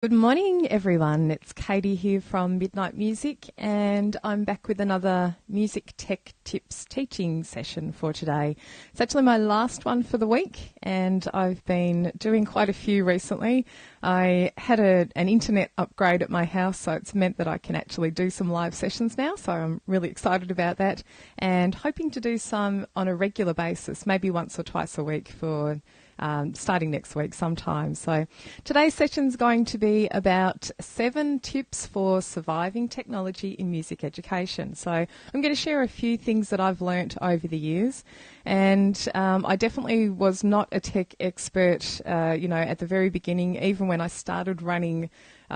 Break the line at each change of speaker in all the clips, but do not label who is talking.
Good morning, everyone. It's Katie here from Midnight Music, and I'm back with another music tech tips teaching session for today. It's actually my last one for the week, and I've been doing quite a few recently. I had an internet upgrade at my house, so it's meant that I can actually do some live sessions now, so I'm really excited about that, and hoping to do some on a regular basis, maybe once or twice a week for starting next week sometime. So today's session is going to be about 7 tips for surviving technology in music education. So I'm going to share a few things that I've learnt over the years. And I definitely was not a tech expert, at the very beginning, even when I started running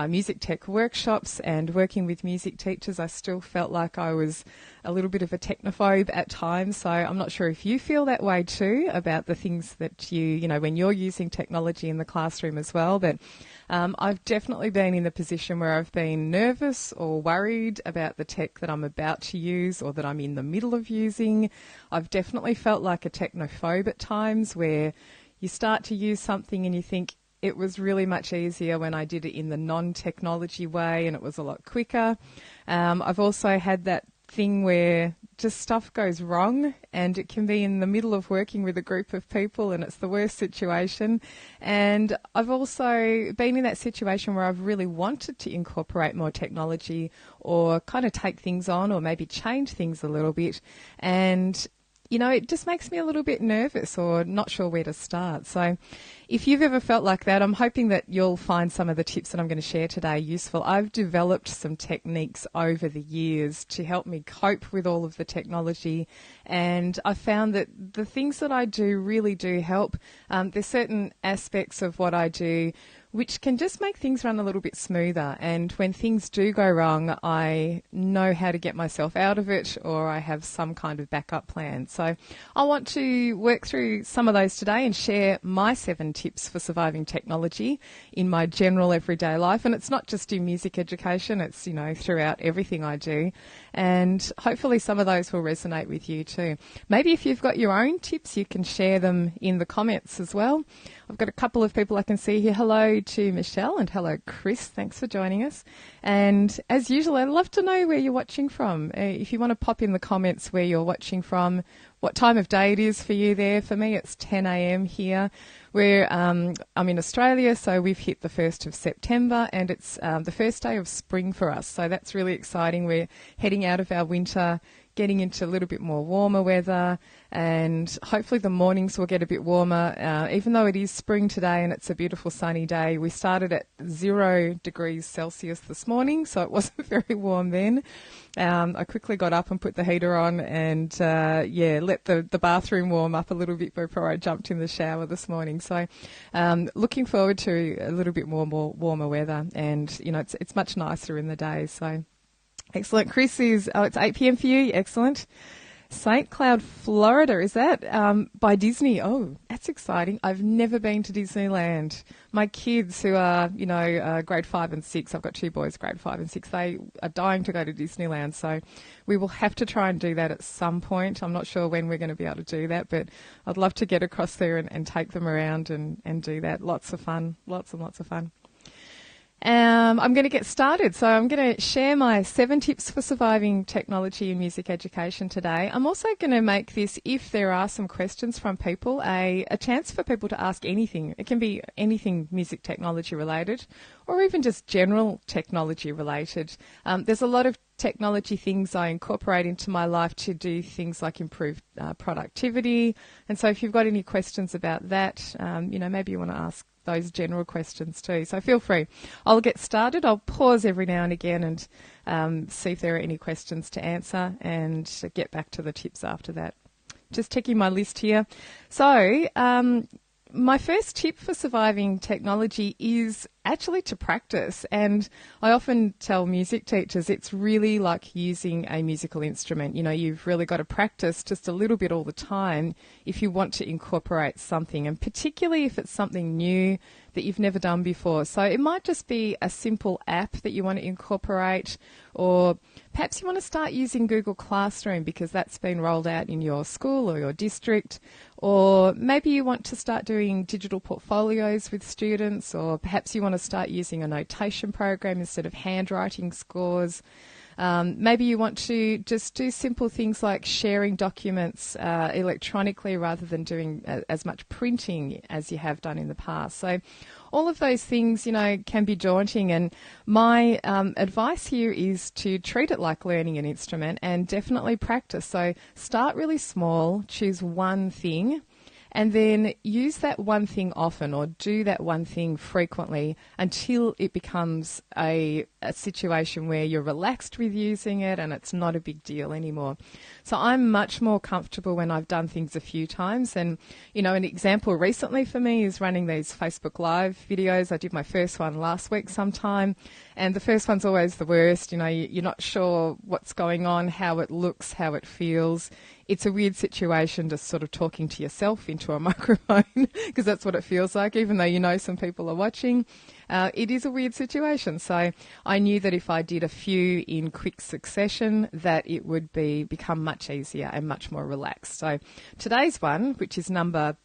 music tech workshops and working with music teachers. I still felt like I was a little bit of a technophobe at times. So I'm not sure if you feel that way too about the things that when you're using technology in the classroom as well. But I've definitely been in the position where I've been nervous or worried about the tech that I'm about to use or that I'm in the middle of using. I've definitely felt like a technophobe at times where you start to use something and you think, it was really much easier when I did it in the non-technology way and it was a lot quicker. I've also had that thing where just stuff goes wrong and it can be in the middle of working with a group of people and it's the worst situation. And I've also been in that situation where I've really wanted to incorporate more technology or kind of take things on or maybe change things a little bit. And it just makes me a little bit nervous or not sure where to start. So if you've ever felt like that, I'm hoping that you'll find some of the tips that I'm going to share today useful. I've developed some techniques over the years to help me cope with all of the technology, and I found that the things that I do really do help. There's certain aspects of what I do which can just make things run a little bit smoother. And when things do go wrong, I know how to get myself out of it, or I have some kind of backup plan. So I want to work through some of those today and share my 7 tips for surviving technology in my general everyday life. And it's not just in music education, it's, throughout everything I do. And hopefully some of those will resonate with you too. Maybe if you've got your own tips, you can share them in the comments as well. I've got a couple of people I can see here. Hello to Michelle and hello Chris. Thanks for joining us. And as usual, I'd love to know where you're watching from. If you want to pop in the comments where you're watching from, what time of day it is for you there. For me, it's 10 a.m. here. I'm in Australia, so we've hit the 1st of September and it's the first day of spring for us. So that's really exciting. We're heading out of our winter, getting into a little bit more warmer weather, and hopefully the mornings will get a bit warmer. Even though it is spring today and it's a beautiful sunny day, we started at 0 degrees Celsius this morning, so it wasn't very warm then. I quickly got up and put the heater on and, let the bathroom warm up a little bit before I jumped in the shower this morning. So looking forward to a little bit more warmer weather, and, it's much nicer in the day, so... Excellent. Chris it's 8 p.m. for you. Excellent. St. Cloud, Florida, is that by Disney? Oh, that's exciting. I've never been to Disneyland. My kids who are, grade 5 and 6, I've got 2 boys, grade 5 and 6, they are dying to go to Disneyland. So we will have to try and do that at some point. I'm not sure when we're going to be able to do that, but I'd love to get across there and take them around and do that. Lots of fun. Lots and lots of fun. I'm going to get started. So I'm going to share my 7 tips for surviving technology in music education today. I'm also going to make this, if there are some questions from people, a chance for people to ask anything. It can be anything music technology related or even just general technology related. There's a lot of technology things I incorporate into my life to do things like improve productivity. And so if you've got any questions about that, maybe you want to ask those general questions too. So feel free. I'll get started. I'll pause every now and again and see if there are any questions to answer and get back to the tips after that. Just checking my list here. So my first tip for surviving technology is actually to practice. And I often tell music teachers it's really like using a musical instrument. You've really got to practice just a little bit all the time if you want to incorporate something, and particularly if it's something new that you've never done before. So it might just be a simple app that you want to incorporate, or perhaps you want to start using Google Classroom because that's been rolled out in your school or your district, or maybe you want to start doing digital portfolios with students, or perhaps you want to start using a notation program instead of handwriting scores. Maybe you want to just do simple things like sharing documents electronically rather than doing as much printing as you have done in the past. So all of those things, can be daunting. And my advice here is to treat it like learning an instrument and definitely practice. So start really small, choose one thing, and then use that one thing often or do that one thing frequently until it becomes a situation where you're relaxed with using it and it's not a big deal anymore. So I'm much more comfortable when I've done things a few times. And, an example recently for me is running these Facebook Live videos. I did my first one last week sometime, and the first one's always the worst. You're not sure what's going on, how it looks, how it feels. It's a weird situation just sort of talking to yourself into a microphone because that's what it feels like, even though some people are watching. It is a weird situation. So I knew that if I did a few in quick succession, that it would become much easier and much more relaxed. So today's one, which is number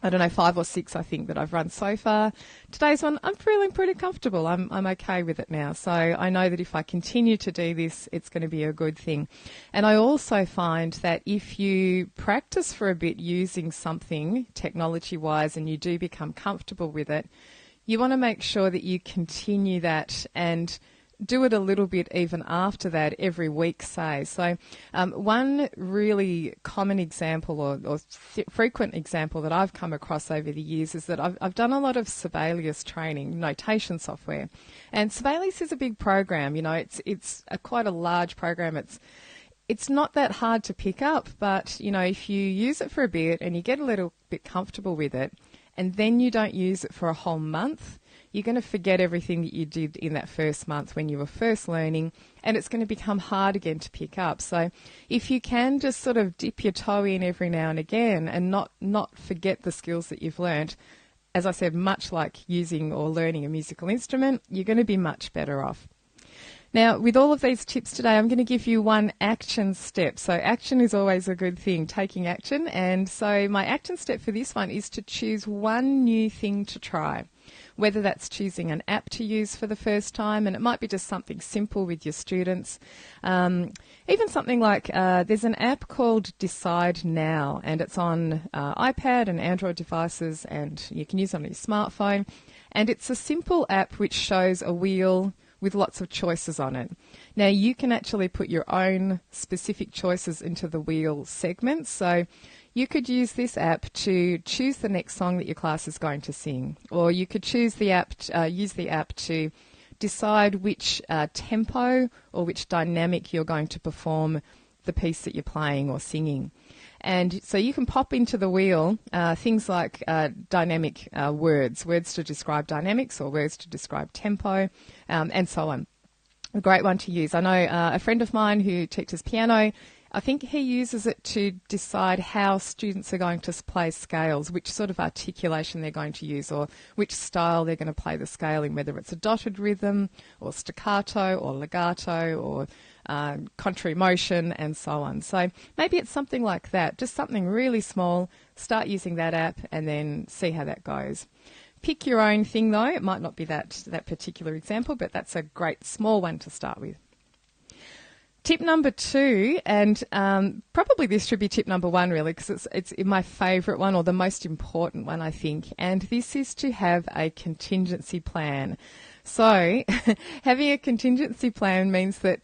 5 or 6, I think, that I've run so far. Today's one, I'm feeling pretty comfortable. I'm okay with it now. So I know that if I continue to do this, it's going to be a good thing. And I also find that if you practice for a bit using something technology-wise and you do become comfortable with it, you want to make sure that you continue that and do it a little bit even after that every week, say. So one really common example or frequent example that I've come across over the years is that I've done a lot of Sibelius training, notation software. And Sibelius is a big program. It's quite a large program. It's not that hard to pick up, but, if you use it for a bit and you get a little bit comfortable with it, and then you don't use it for a whole month, you're going to forget everything that you did in that first month when you were first learning, and it's going to become hard again to pick up. So if you can just sort of dip your toe in every now and again and not forget the skills that you've learnt, as I said, much like using or learning a musical instrument, you're going to be much better off. Now, with all of these tips today, I'm going to give you one action step. So action is always a good thing, taking action. And so my action step for this one is to choose one new thing to try, whether that's choosing an app to use for the first time, and it might be just something simple with your students. Even something like there's an app called Decide Now, and it's on iPad and Android devices, and you can use it on your smartphone. And it's a simple app which shows a wheel with lots of choices on it. Now, you can actually put your own specific choices into the wheel segments. So you could use this app to choose the next song that your class is going to sing, or you could use the app to decide which tempo or which dynamic you're going to perform the piece that you're playing or singing. And so you can pop into the wheel things like dynamic words to describe dynamics or words to describe tempo, and so on. A great one to use. I know a friend of mine who teaches piano, I think he uses it to decide how students are going to play scales, which sort of articulation they're going to use or which style they're going to play the scale in, whether it's a dotted rhythm or staccato or legato or contrary motion and so on. So maybe it's something like that, just something really small. Start using that app and then see how that goes. Pick your own thing though. It might not be that particular example, but that's a great small one to start with. Tip number 2, and probably this should be tip number 1 really, because it's my favourite one or the most important one, I think, and this is to have a contingency plan. So having a contingency plan means that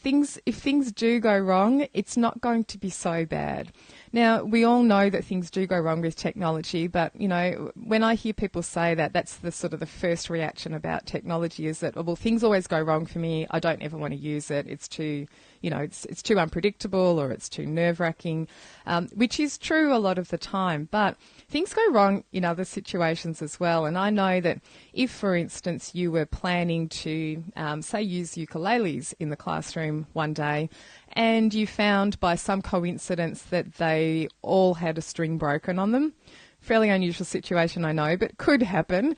if things do go wrong, it's not going to be so bad. Now, we all know that things do go wrong with technology, but, when I hear people say that, that's the sort of the first reaction about technology is that, well, things always go wrong for me. I don't ever want to use it. It's too, it's too unpredictable or it's too nerve-wracking, which is true a lot of the time. But things go wrong in other situations as well. And I know that if, for instance, you were planning to, say, use ukuleles in the classroom one day, and you found by some coincidence that they all had a string broken on them. Fairly unusual situation, I know, but could happen.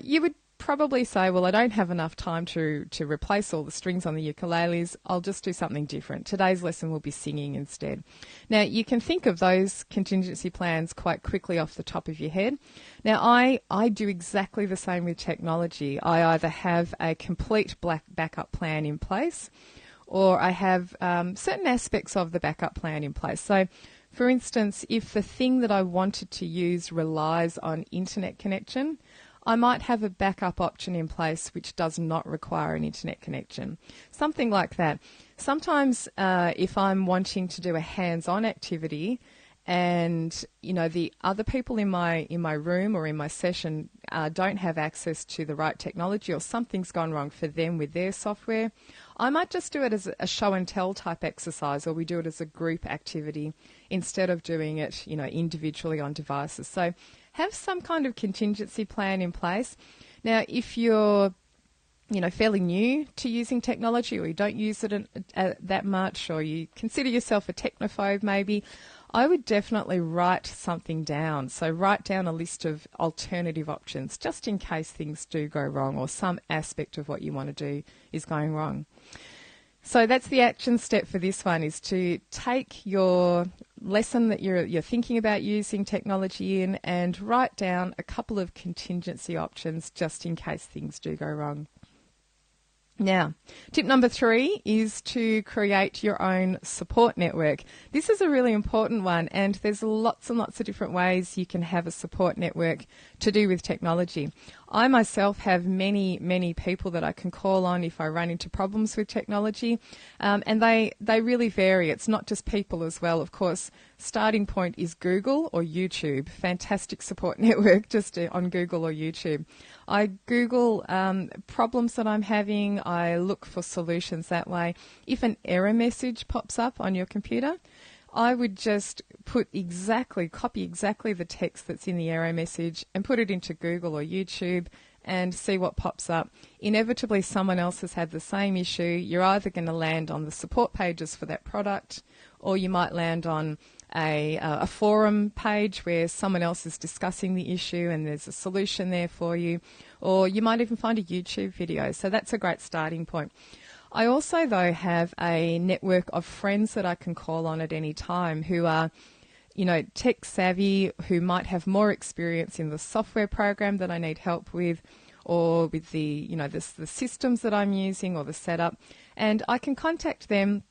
You would probably say, well, I don't have enough time to replace all the strings on the ukuleles. I'll just do something different. Today's lesson will be singing instead. Now, you can think of those contingency plans quite quickly off the top of your head. Now, I do exactly the same with technology. I either have a complete backup plan in place, or I have certain aspects of the backup plan in place. So, for instance, if the thing that I wanted to use relies on internet connection, I might have a backup option in place which does not require an internet connection. Something like that. Sometimes if I'm wanting to do a hands-on activity and, you know, the other people in my room or in my session don't have access to the right technology, or something's gone wrong for them with their software, I might just do it as a show and tell type exercise, or we do it as a group activity instead of doing it, you know, individually on devices. So have some kind of contingency plan in place. Now, if you're, you know, fairly new to using technology, or you don't use it that much, or you consider yourself a technophobe maybe, I would definitely write something down. So write down a list of alternative options just in case things do go wrong, or some aspect of what you want to do is going wrong. So that's the action step for this one, is to take your lesson that you're thinking about using technology in and write down a couple of contingency options just in case things do go wrong. Now, tip number 3 is to create your own support network. This is a really important one, and there's lots and lots of different ways you can have a support network to do with technology. I myself have many, many people that I can call on if I run into problems with technology, and they really vary. It's not just people as well. Of course, starting point is Google or YouTube. Fantastic support network just on Google or YouTube. I Google problems that I'm having. I look for solutions that way. If an error message pops up on your computer, I would just copy exactly the text that's in the error message and put it into Google or YouTube and see what pops up. Inevitably, someone else has had the same issue. You're either going to land on the support pages for that product, or you might land on a forum page where someone else is discussing the issue and there's a solution there for you, or you might even find a YouTube video. So that's a great starting point. I also, though, have a network of friends that I can call on at any time who are, you know, tech savvy, who might have more experience in the software program that I need help with, or with the, you know, the systems that I'm using or the setup, and I can contact them.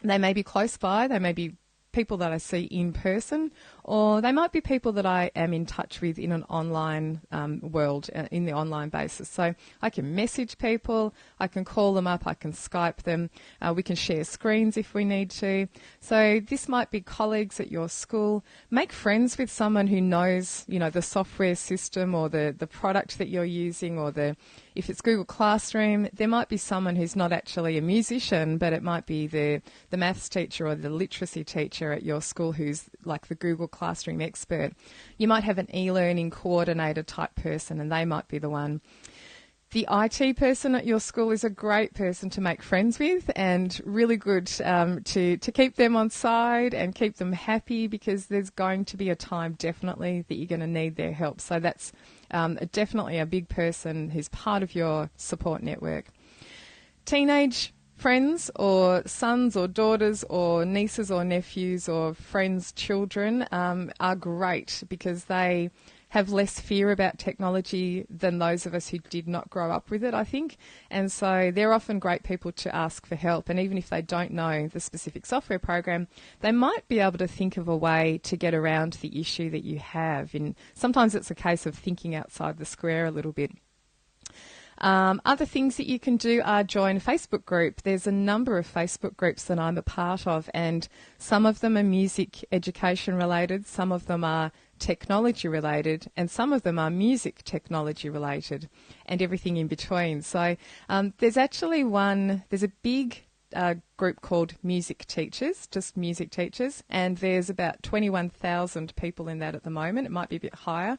They may be close by, they may be people that I see in person, or they might be people that I am in touch with in an online world, in the online basis. So I can message people, I can call them up, I can Skype them, we can share screens if we need to. So this might be colleagues at your school. Make friends with someone who knows, you know, the software system or the product that you're using, or if it's Google Classroom, there might be someone who's not actually a musician, but it might be the maths teacher or the literacy teacher at your school who's like the Google Classroom expert. You might have an e-learning coordinator type person, and they might be the one. The IT person at your school is a great person to make friends with, and really good to keep them on side and keep them happy, because there's going to be a time definitely that you're going to need their help. So that's definitely a big person who's part of your support network. Teenage friends, or sons or daughters or nieces or nephews or friends' children are great, because they have less fear about technology than those of us who did not grow up with it, I think. And so they're often great people to ask for help. And even if they don't know the specific software program, they might be able to think of a way to get around the issue that you have. And sometimes it's a case of thinking outside the square a little bit. Other things that you can do are join a Facebook group. There's a number of Facebook groups that I'm a part of, and some of them are music education related, some of them are technology related, and some of them are music technology related, and everything in between. So there's a big group called Music Teachers, just music teachers, and there's about 21,000 people in that at the moment. It might be a bit higher.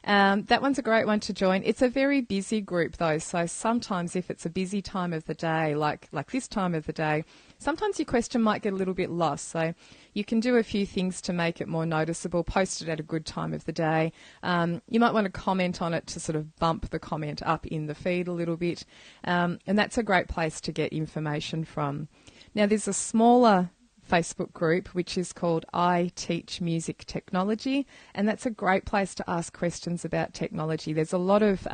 That one's a great one to join. It's a very busy group though, so sometimes if it's a busy time of the day, like this time of the day, sometimes your question might get a little bit lost. So you can do a few things to make it more noticeable, post it at a good time of the day. You might want to comment on it to sort of bump the comment up in the feed a little bit. And that's a great place to get information from. Now there's a smaller Facebook group which is called I Teach Music Technology, and that's a great place to ask questions about technology. There's a lot of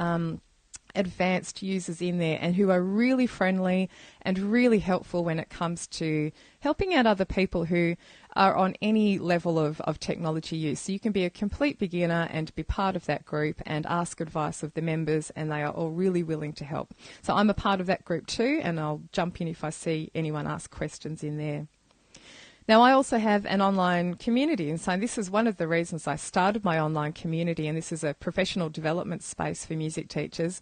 advanced users in there and who are really friendly and really helpful when it comes to helping out other people who are on any level of technology use. So you can be a complete beginner and be part of that group and ask advice of the members, and they are all really willing to help. So I'm a part of that group too, and I'll jump in if I see anyone ask questions in there. Now, I also have an online community, and so this is one of the reasons I started my online community, and this is a professional development space for music teachers,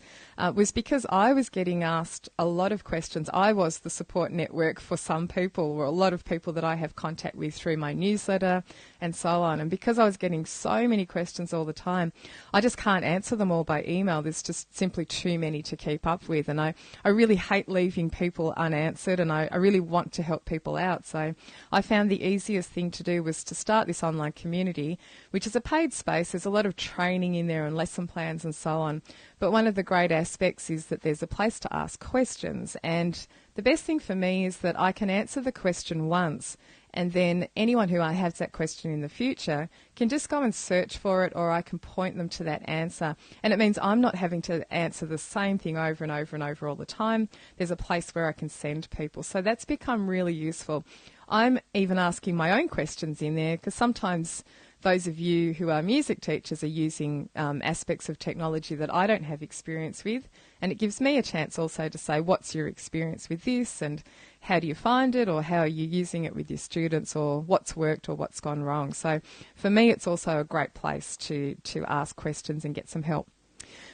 was because I was getting asked a lot of questions. I was the support network for some people, or a lot of people that I have contact with through my newsletter and so on. And because I was getting so many questions all the time, I just can't answer them all by email. There's just simply too many to keep up with, and I really hate leaving people unanswered, and I really want to help people out. So I found the easiest thing to do was to start this online community, which is a paid space. There's a lot of training in there and lesson plans and so on. But one of the great aspects is that there's a place to ask questions. And the best thing for me is that I can answer the question once, and then anyone who has that question in the future can just go and search for it, or I can point them to that answer. And it means I'm not having to answer the same thing over and over and over all the time. There's a place where I can send people. So that's become really useful. I'm even asking my own questions in there, because sometimes those of you who are music teachers are using aspects of technology that I don't have experience with, and it gives me a chance also to say, what's your experience with this, and how do you find it, or how are you using it with your students, or what's worked or what's gone wrong. So for me, it's also a great place to ask questions and get some help.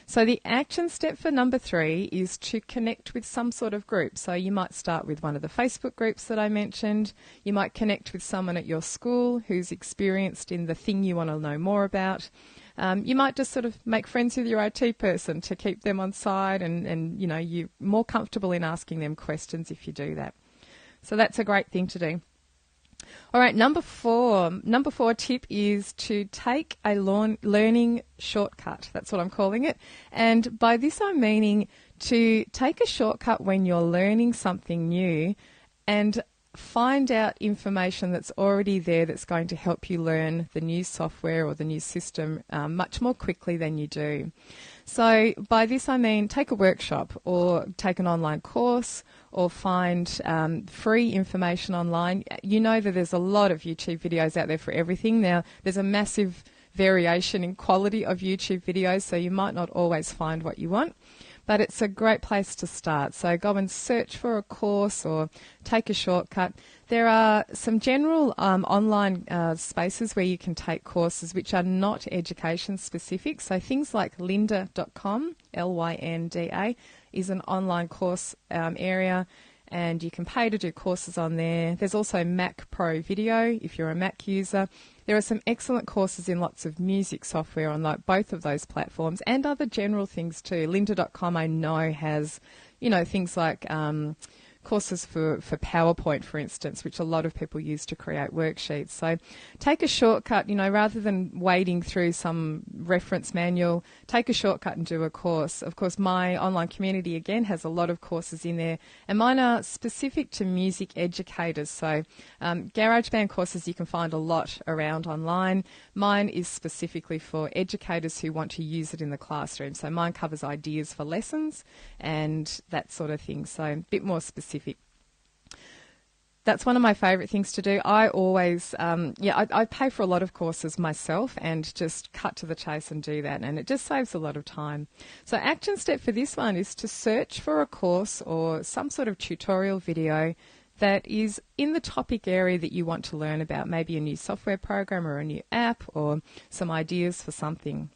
So the action step for number 3 is to connect with some sort of group. So you might start with one of the Facebook groups that I mentioned. You might connect with someone at your school who's experienced in the thing you want to know more about. You might just sort of make friends with your IT person to keep them on side, and you know, you're more comfortable in asking them questions if you do that. So that's a great thing to do. All right, number 4 tip is to take a learning shortcut. That's what I'm calling it. And by this I'm meaning to take a shortcut when you're learning something new and find out information that's already there that's going to help you learn the new software or the new system much more quickly than you do. So by this I mean take a workshop, or take an online course, or find free information online. You know that there's a lot of YouTube videos out there for everything. Now, there's a massive variation in quality of YouTube videos, so you might not always find what you want. But it's a great place to start. So go and search for a course or take a shortcut. There are some general online spaces where you can take courses which are not education specific. So things like lynda.com, Lynda, is an online course area, and you can pay to do courses on there. There's also Mac Pro Video if you're a Mac user. There are some excellent courses in lots of music software on both of those platforms, and other general things too. Lynda.com I know has, you know, things like courses for PowerPoint, for instance, which a lot of people use to create worksheets. So take a shortcut, you know, rather than wading through some reference manual, take a shortcut and do a course. Of course, my online community, again, has a lot of courses in there, and mine are specific to music educators. So GarageBand courses you can find a lot around online. Mine is specifically for educators who want to use it in the classroom. So mine covers ideas for lessons and that sort of thing, so a bit more specific. That's one of my favourite things to do. I always, I pay for a lot of courses myself and just cut to the chase and do that, and it just saves a lot of time. So action step for this one is to search for a course or some sort of tutorial video that is in the topic area that you want to learn about, maybe a new software program or a new app or some ideas for something.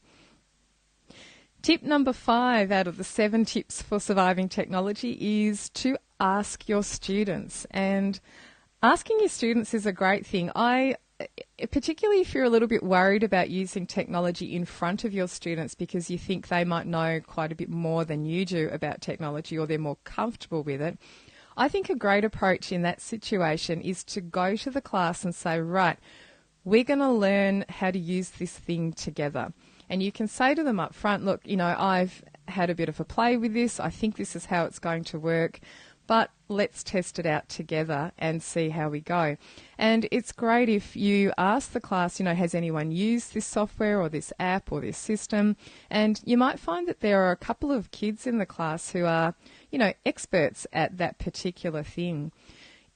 Tip number 5 out of the 7 tips for surviving technology is to ask your students. And asking your students is a great thing. I particularly if you're a little bit worried about using technology in front of your students because you think they might know quite a bit more than you do about technology or they're more comfortable with it, I think a great approach in that situation is to go to the class and say, right, we're going to learn how to use this thing together. And you can say to them up front, look, I've had a bit of a play with this. I think this is how it's going to work. But let's test it out together and see how we go. And it's great if you ask the class, has anyone used this software or this app or this system? And you might find that there are a couple of kids in the class who are, experts at that particular thing.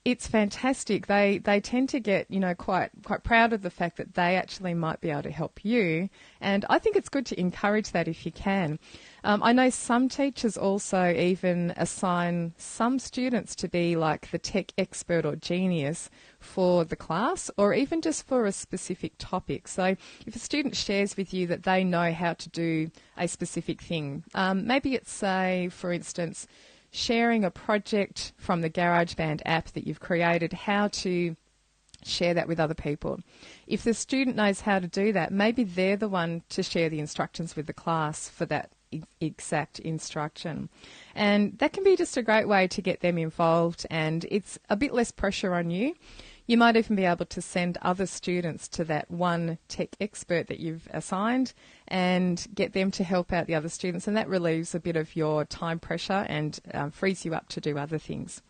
It's fantastic. They tend to get, quite proud of the fact that they actually might be able to help you. And I think it's good to encourage that if you can. I know some teachers also even assign some students to be like the tech expert or genius for the class, or even just for a specific topic. So if a student shares with you that they know how to do a specific thing, maybe it's, say, for instance, sharing a project from the GarageBand app that you've created, how to share that with other people. If the student knows how to do that, maybe they're the one to share the instructions with the class for that exact instruction. And that can be just a great way to get them involved, and it's a bit less pressure on you. You might even be able to send other students to that one tech expert that you've assigned and get them to help out the other students, and that relieves a bit of your time pressure and frees you up to do other things.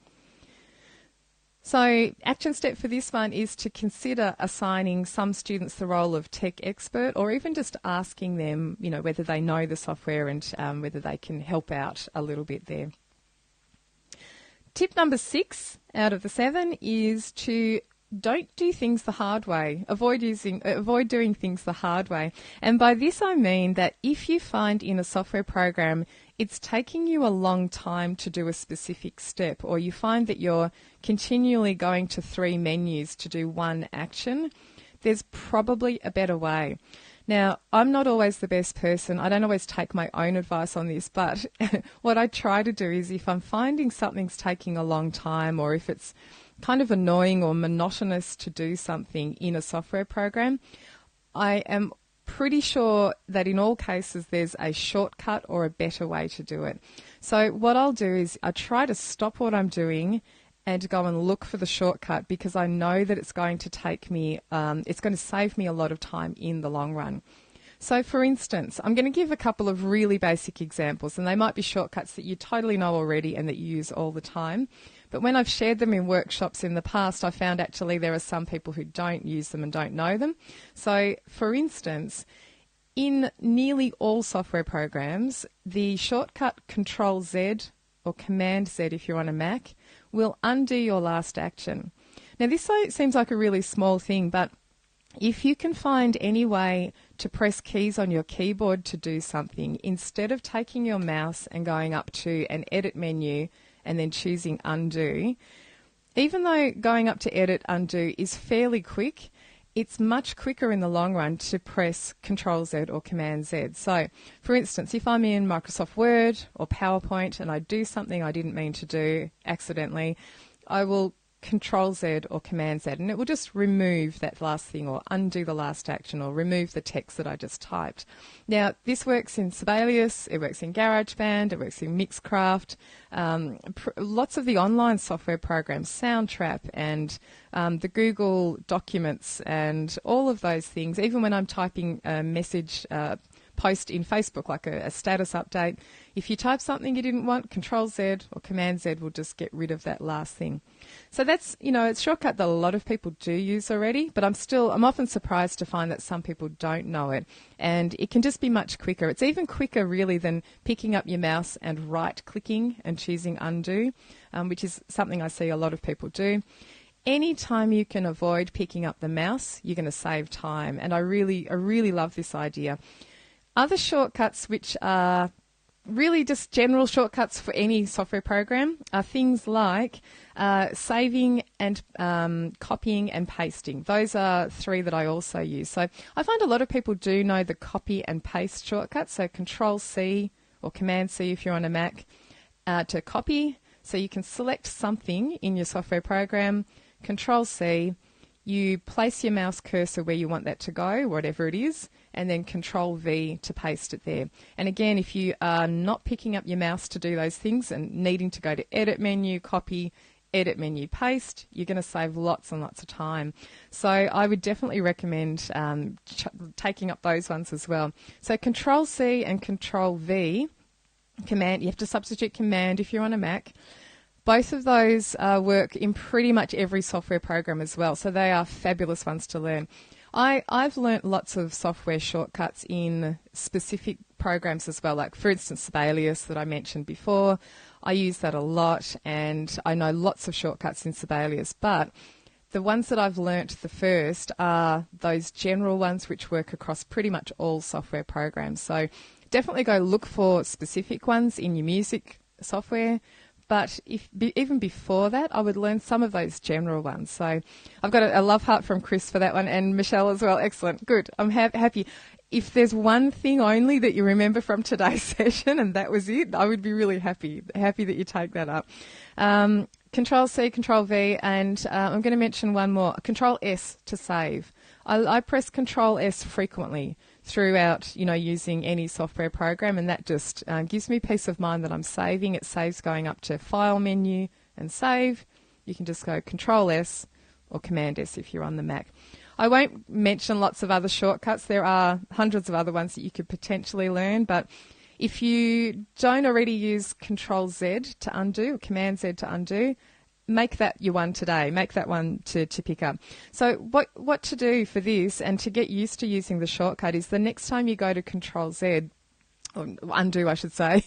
So action step for this one is to consider assigning some students the role of tech expert, or even just asking them, whether they know the software and whether they can help out a little bit there. Tip number 6 out of the 7 is to don't do things the hard way. Avoid doing things the hard way. And by this I mean that if you find in a software program it's taking you a long time to do a specific step, or you find that you're continually going to 3 menus to do one action, there's probably a better way. Now, I'm not always the best person. I don't always take my own advice on this, but what I try to do is if I'm finding something's taking a long time, or if it's kind of annoying or monotonous to do something in a software program, I am pretty sure that in all cases there's a shortcut or a better way to do it. So what I'll do is I try to stop what I'm doing and go and look for the shortcut, because I know that it's going to take me, it's going to save me a lot of time in the long run. So for instance, I'm going to give a couple of really basic examples, and they might be shortcuts that you totally know already and that you use all the time. But when I've shared them in workshops in the past, I found actually there are some people who don't use them and don't know them. So for instance, in nearly all software programs, the shortcut Control-Z or Command-Z if you're on a Mac will undo your last action. Now this seems like a really small thing, but if you can find any way to press keys on your keyboard to do something, instead of taking your mouse and going up to an edit menu and then choosing undo, even though going up to edit undo is fairly quick, it's much quicker in the long run to press Control-Z or Command-Z. So, for instance, if I'm in Microsoft Word or PowerPoint and I do something I didn't mean to do accidentally, I will Control-Z or Command-Z, and it will just remove that last thing or undo the last action or remove the text that I just typed. Now, this works in Sibelius, it works in GarageBand, it works in Mixcraft, lots of the online software programs, Soundtrap and the Google Documents and all of those things. Even when I'm typing a message post in Facebook, like a status update, if you type something you didn't want, Control-Z or Command-Z will just get rid of that last thing. So that's, it's a shortcut that a lot of people do use already, but I'm often surprised to find that some people don't know it. And it can just be much quicker. It's even quicker really than picking up your mouse and right-clicking and choosing undo, which is something I see a lot of people do. Anytime you can avoid picking up the mouse, you're going to save time. And I really love this idea. Other shortcuts which are really just general shortcuts for any software program are things like saving and copying and pasting. Those are 3 that I also use. So I find a lot of people do know the copy and paste shortcut. So Control-C or Command-C if you're on a Mac to copy. So you can select something in your software program, Control-C, you place your mouse cursor where you want that to go, whatever it is, and then Control V to paste it there. And again, if you are not picking up your mouse to do those things and needing to go to Edit menu, Copy, Edit menu, Paste, you're going to save lots and lots of time. So I would definitely recommend taking up those ones as well. So Control C and Control V, Command, you have to substitute Command if you're on a Mac. Both of those work in pretty much every software program as well, so they are fabulous ones to learn. I've learnt lots of software shortcuts in specific programs as well, like for instance Sibelius that I mentioned before. I use that a lot, and I know lots of shortcuts in Sibelius, but the ones that I've learnt the first are those general ones which work across pretty much all software programs. So definitely go look for specific ones in your music software. But even before that, I would learn some of those general ones. So I've got a love heart from Chris for that one, and Michelle as well. Excellent. Good. I'm happy. If there's one thing only that you remember from today's session and that was it, I would be really happy that you take that up. Control C, Control V, and I'm going to mention one more. Control S to save. I press Control S frequently throughout, using any software program, and that just gives me peace of mind that I'm saving. It saves going up to File menu and Save. You can just go Control S or Command S if you're on the Mac. I won't mention lots of other shortcuts. There are hundreds of other ones that you could potentially learn, but if you don't already use Control Z to undo or Command Z to undo, make that your one today. Make that one to pick up. So what to do for this and to get used to using the shortcut is the next time you go to Control Z, or undo I should say,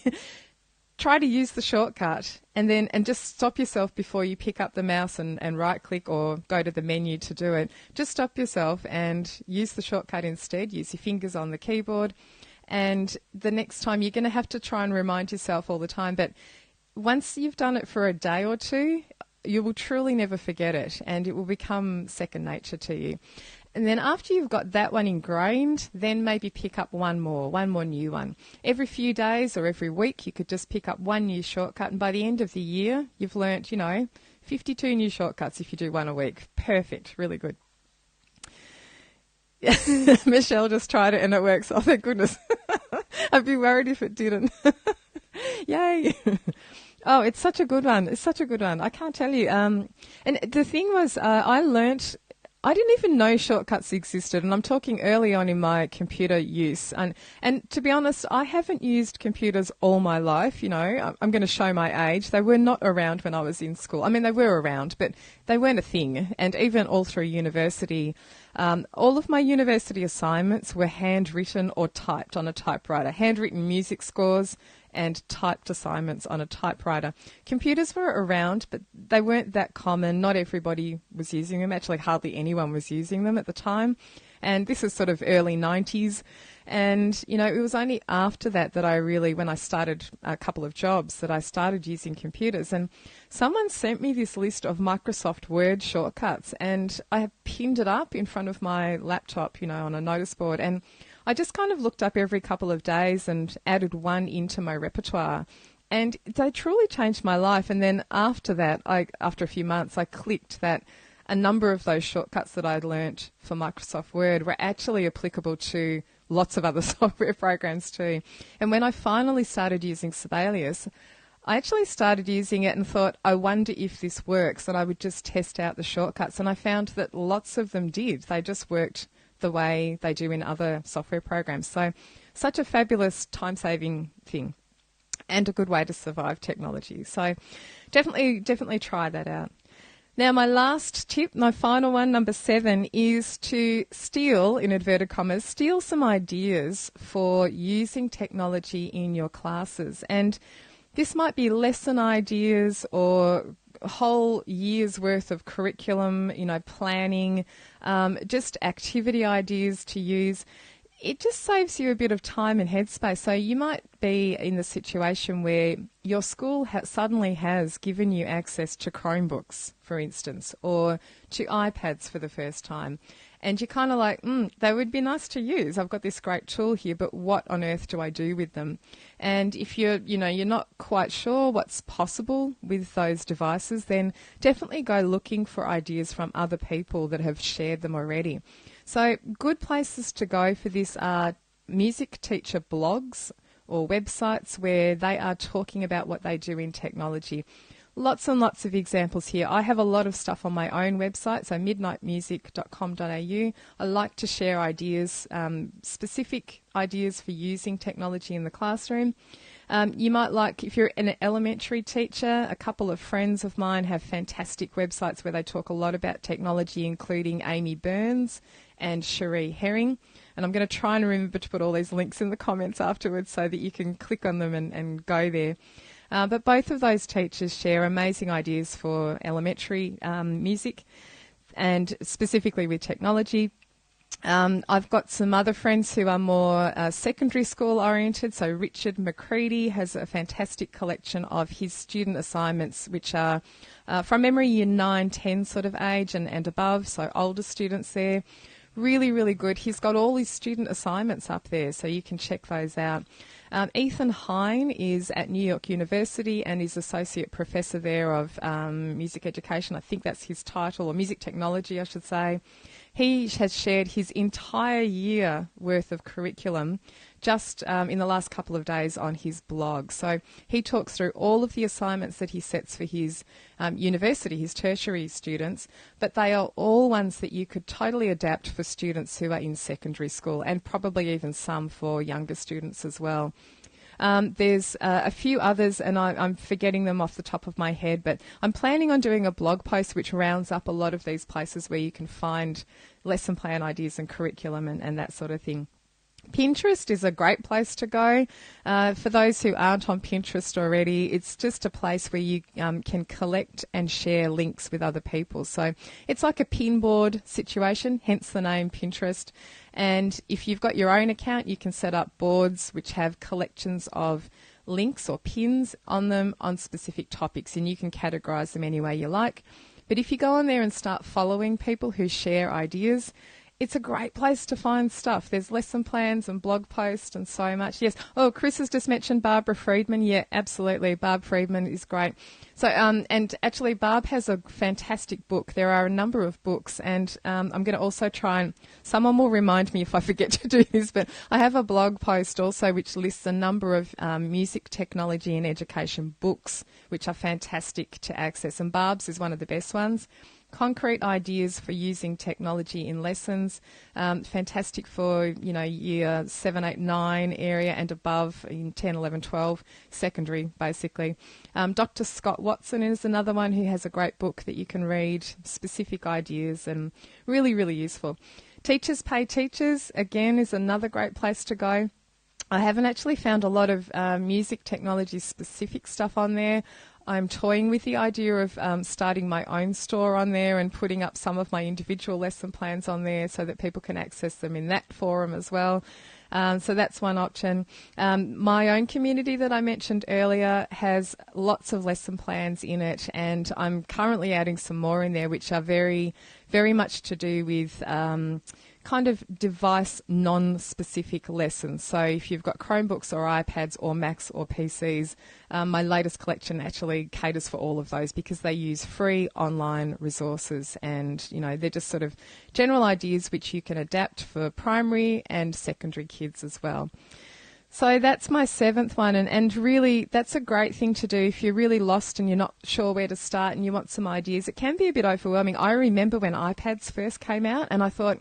try to use the shortcut and just stop yourself before you pick up the mouse and right click or go to the menu to do it. Just stop yourself and use the shortcut instead. Use your fingers on the keyboard. And the next time you're going to have to try and remind yourself all the time. But once you've done it for a day or two, you will truly never forget it and it will become second nature to you. And then after you've got that one ingrained, then maybe pick up one more new one. Every few days or every week, you could just pick up one new shortcut. And by the end of the year, you've learnt, 52 new shortcuts if you do one a week. Perfect. Really good. Michelle just tried it and it works. Oh, thank goodness. I'd be worried if it didn't. Yay. Oh, it's such a good one. It's such a good one. I can't tell you. And the thing was, I didn't even know shortcuts existed, and I'm talking early on in my computer use. And to be honest, I haven't used computers all my life. I'm going to show my age. They were not around when I was in school. I mean, they were around, but they weren't a thing. And even all through university, all of my university assignments were handwritten or typed on a typewriter. Handwritten music scores and typed assignments on a typewriter. Computers were around, but they weren't that common. Not everybody was using them. Actually, hardly anyone was using them at the time. And this is sort of early 90s. And, it was only after that I really, when I started a couple of jobs, that I started using computers. And someone sent me this list of Microsoft Word shortcuts, and I pinned it up in front of my laptop, on a notice board. And I just kind of looked up every couple of days and added one into my repertoire. And they truly changed my life. And then after that, after a few months, I clicked that a number of those shortcuts that I'd learnt for Microsoft Word were actually applicable to lots of other software programs too. And when I finally started using Sibelius, I actually started using it and thought, I wonder if this works, and I would just test out the shortcuts. And I found that lots of them did. They just worked the way they do in other software programs. So such a fabulous time-saving thing and a good way to survive technology. So definitely try that out. Now, my last tip, my final one, number 7, is to steal, in inverted commas, steal some ideas for using technology in your classes. And this might be lesson ideas or a whole year's worth of curriculum, planning, just activity ideas to use. It just saves you a bit of time and headspace. So you might be in the situation where your school suddenly has given you access to Chromebooks, for instance, or to iPads for the first time. And you're kind of like, they would be nice to use. I've got this great tool here, but what on earth do I do with them? And if you're not quite sure what's possible with those devices, then definitely go looking for ideas from other people that have shared them already. So good places to go for this are music teacher blogs or websites where they are talking about what they do in technology. Lots and lots of examples here. I have a lot of stuff on my own website, so midnightmusic.com.au. I like to share ideas, specific ideas for using technology in the classroom. You might like, if you're an elementary teacher, a couple of friends of mine have fantastic websites where they talk a lot about technology, including Amy Burns and Cherie Herring. And I'm going to try and remember to put all these links in the comments afterwards so that you can click on them and go there. But both of those teachers share amazing ideas for elementary music and specifically with technology. I've got some other friends who are more secondary school oriented. So Richard McCready has a fantastic collection of his student assignments, which are from memory year 9, 10 sort of age and above, so older students there. Really, really good. He's got all his student assignments up there, so you can check those out. Ethan Hine is at New York University and is Associate Professor there of Music Education. I think that's his title, or Music Technology, I should say. He has shared his entire year worth of curriculum just in the last couple of days on his blog. So he talks through all of the assignments that he sets for his university, his tertiary students, but they are all ones that you could totally adapt for students who are in secondary school, and probably even some for younger students as well. There's a few others, and I'm forgetting them off the top of my head, but I'm planning on doing a blog post which rounds up a lot of these places where you can find lesson plan ideas and curriculum and that sort of thing. Pinterest is a great place to go. For those who aren't on Pinterest already, it's just a place where you can collect and share links with other people. So it's like a pinboard situation, hence the name Pinterest. And if you've got your own account, you can set up boards which have collections of links or pins on them on specific topics, and you can categorize them any way you like. But if you go on there and start following people who share ideas, it's a great place to find stuff. There's lesson plans and blog posts and so much. Yes. Oh, Chris has just mentioned Barbara Friedman. Yeah, absolutely. Barb Friedman is great. So, and actually Barb has a fantastic book. There are a number of books, and I'm going to also try and, someone will remind me if I forget to do this, but I have a blog post also which lists a number of music technology and education books, which are fantastic to access. And Barb's is one of the best ones. Concrete ideas for using technology in lessons, fantastic for, year 7, 8, 9 area and above, in 10, 11, 12, secondary basically. Dr. Scott Watson is another one who has a great book that you can read, specific ideas, and really, really useful. Teachers Pay Teachers, again, is another great place to go. I haven't actually found a lot of music technology specific stuff on there. I'm toying with the idea of starting my own store on there and putting up some of my individual lesson plans on there so that people can access them in that forum as well. So that's one option. My own community that I mentioned earlier has lots of lesson plans in it, and I'm currently adding some more in there which are very, very much to do with kind of device non-specific lessons. So if you've got Chromebooks or iPads or Macs or PCs, my latest collection actually caters for all of those because they use free online resources, and they're just sort of general ideas which you can adapt for primary and secondary kids as well. So that's my 7th one, and really that's a great thing to do if you're really lost and you're not sure where to start and you want some ideas. It can be a bit overwhelming. I remember when iPads first came out and I thought,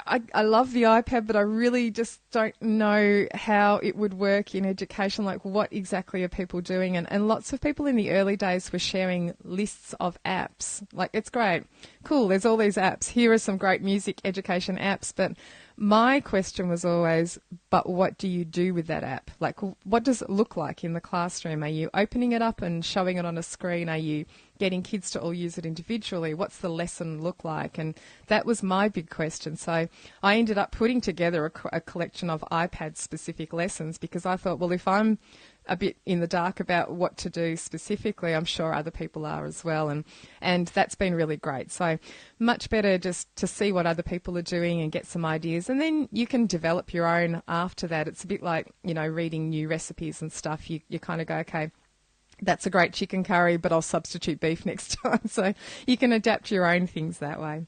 I love the iPad, but I really just don't know how it would work in education. Like, what exactly are people doing? And lots of people in the early days were sharing lists of apps. Like, it's great. Cool, there's all these apps. Here are some great music education apps. But my question was always, but what do you do with that app? Like, what does it look like in the classroom? Are you opening it up and showing it on a screen? Are you getting kids to all use it individually? What's the lesson look like? And that was my big question. So I ended up putting together a collection of iPad-specific lessons because I thought, well, if I'm a bit in the dark about what to do specifically. I'm sure other people are as well, and that's been really great. So much better just to see what other people are doing and get some ideas, and then you can develop your own after that. It's a bit like, you know, reading new recipes and stuff. You kind of go, okay, that's a great chicken curry, but I'll substitute beef next time. So you can adapt your own things that way.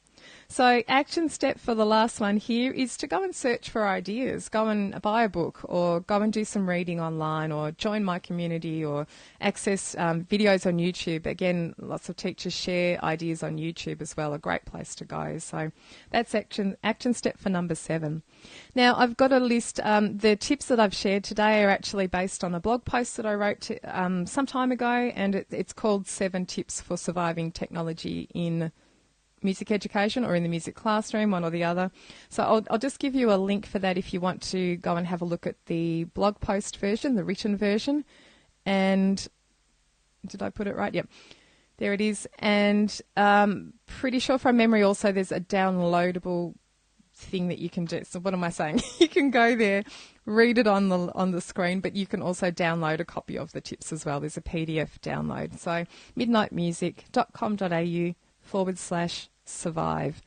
So action step for the last one here is to go and search for ideas. Go and buy a book, or go and do some reading online, or join my community, or access videos on YouTube. Again, lots of teachers share ideas on YouTube as well, a great place to go. So that's action step for number 7. Now, I've got a list. The tips that I've shared today are actually based on a blog post that I wrote some time ago, and it's called 7 Tips for Surviving Technology in Music Education, or in the music classroom, one or the other. So I'll just give you a link for that if you want to go and have a look at the blog post version, the written version. And did I put it right? Yep. There it is. And pretty sure from memory also there's a downloadable thing that you can do. So what am I saying? You can go there, read it on the screen, but you can also download a copy of the tips as well. There's a PDF download. So midnightmusic.com.au/survive.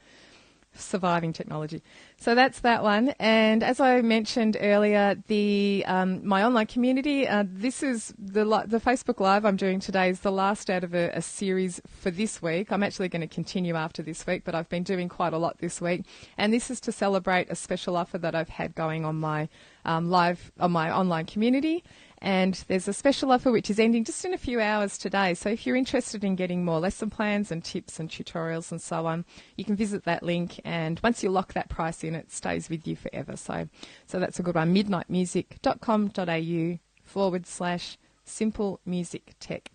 Surviving technology. So that's that one. And as I mentioned earlier, the my online community, this is the Facebook Live I'm doing today is the last out of a series for this week. I'm actually going to continue after this week, but I've been doing quite a lot this week. And this is to celebrate a special offer that I've had going on my live on my online community. And there's a special offer which is ending just in a few hours today. So if you're interested in getting more lesson plans and tips and tutorials and so on, you can visit that link. And once you lock that price in, it stays with you forever. So that's a good one. midnightmusic.com.au/simple music tech.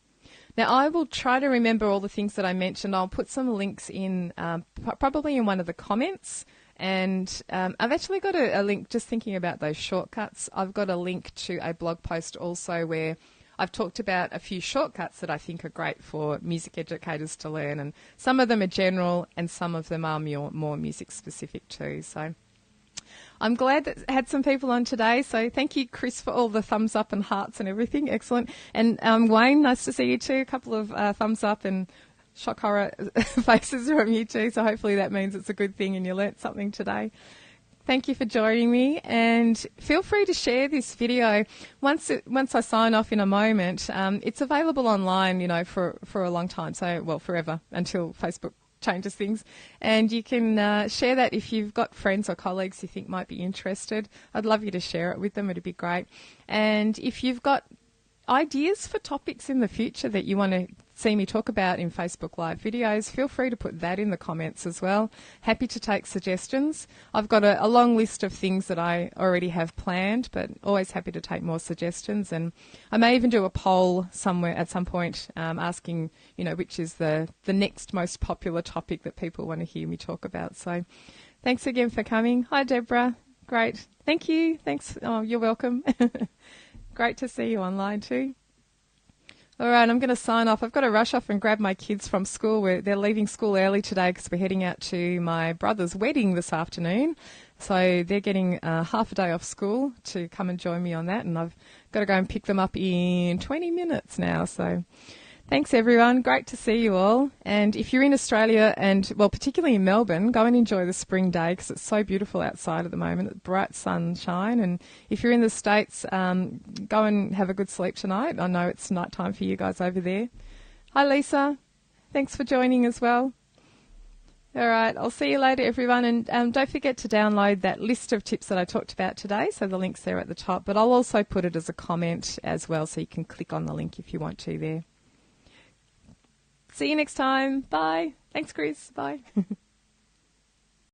Now, I will try to remember all the things that I mentioned. I'll put some links in, probably in one of the comments. And I've actually got a link, just thinking about those shortcuts. I've got a link to a blog post also where I've talked about a few shortcuts that I think are great for music educators to learn. And some of them are general and some of them are more music specific too. So I'm glad that I had some people on today. So thank you, Chris, for all the thumbs up and hearts and everything. Excellent. And Wayne, nice to see you too. A couple of thumbs up and shock horror faces from you too, so hopefully that means it's a good thing and you learnt something today. Thank you for joining me, and feel free to share this video. Once I sign off in a moment, it's available online, you know, for a long time, so, well, forever, until Facebook changes things. And you can share that if you've got friends or colleagues you think might be interested. I'd love you to share it with them. It'd be great. And if you've got ideas for topics in the future that you want to see me talk about in Facebook Live videos, feel free to put that in the comments as well. Happy to take suggestions. I've got a long list of things that I already have planned, but always happy to take more suggestions. And I may even do a poll somewhere at some point asking, you know, which is the next most popular topic that people want to hear me talk about. So thanks again for coming. Hi, Deborah. Great. Thank you. Thanks. Oh, you're welcome. Great to see you online too. All right, I'm going to sign off. I've got to rush off and grab my kids from school. They're leaving school early today because we're heading out to my brother's wedding this afternoon. So they're getting half a day off school to come and join me on that. And I've got to go and pick them up in 20 minutes now. So thanks, everyone. Great to see you all. And if you're in Australia and, well, particularly in Melbourne, go and enjoy the spring day because it's so beautiful outside at the moment. It's bright sunshine. And if you're in the States, go and have a good sleep tonight. I know it's night time for you guys over there. Hi, Lisa. Thanks for joining as well. All right, I'll see you later, everyone. And don't forget to download that list of tips that I talked about today. So the link's there at the top. But I'll also put it as a comment as well, so you can click on the link if you want to there. See you next time. Bye. Thanks, Chris. Bye.